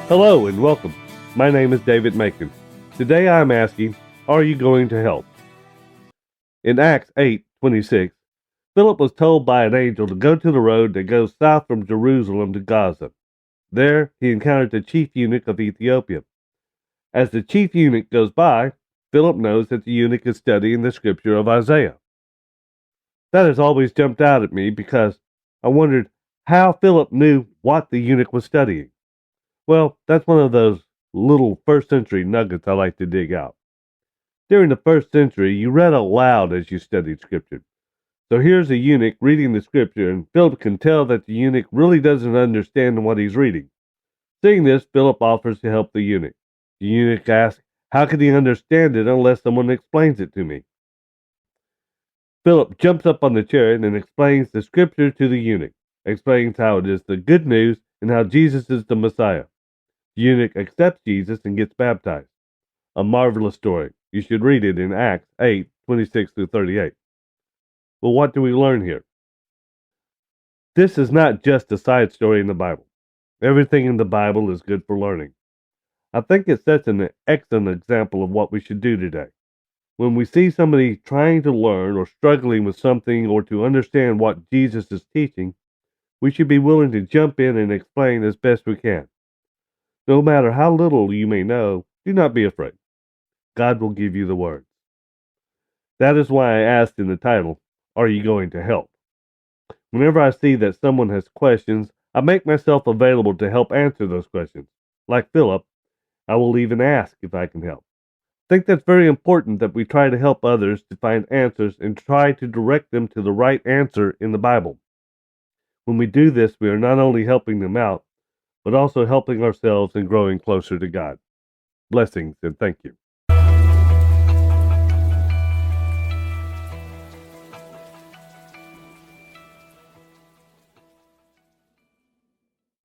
Hello and welcome. My name is David Macon. Today I am asking, are you going to help? In Acts 8:26, Philip was told by an angel to go to the road that goes south from Jerusalem to Gaza. There he encountered the chief eunuch of Ethiopia. As the chief eunuch goes by, Philip knows that the eunuch is studying the scripture of Isaiah. That has always jumped out at me because I wondered how Philip knew what the eunuch was studying. Well, that's one of those little first century nuggets I like to dig out. During the first century, you read aloud as you studied scripture. So here's a eunuch reading the scripture, and Philip can tell that the eunuch really doesn't understand what he's reading. Seeing this, Philip offers to help the eunuch. The eunuch asks, how can he understand it unless someone explains it to me? Philip jumps up on the chariot and explains the scripture to the eunuch, explains how it is the good news and how Jesus is the Messiah. The eunuch accepts Jesus and gets baptized. A marvelous story. You should read it in Acts 8:26 through 38. Well, what do we learn here? This is not just a side story in the Bible. Everything in the Bible is good for learning. I think it sets an excellent example of what we should do today. When we see somebody trying to learn or struggling with something or to understand what Jesus is teaching, we should be willing to jump in and explain as best we can. No matter how little you may know, do not be afraid. God will give you the words. That is why I asked in the title, are you going to help? Whenever I see that someone has questions, I make myself available to help answer those questions. Like Philip, I will even ask if I can help. I think that's very important that we try to help others to find answers and try to direct them to the right answer in the Bible. When we do this, we are not only helping them out, but also helping ourselves and growing closer to God. Blessings and thank you.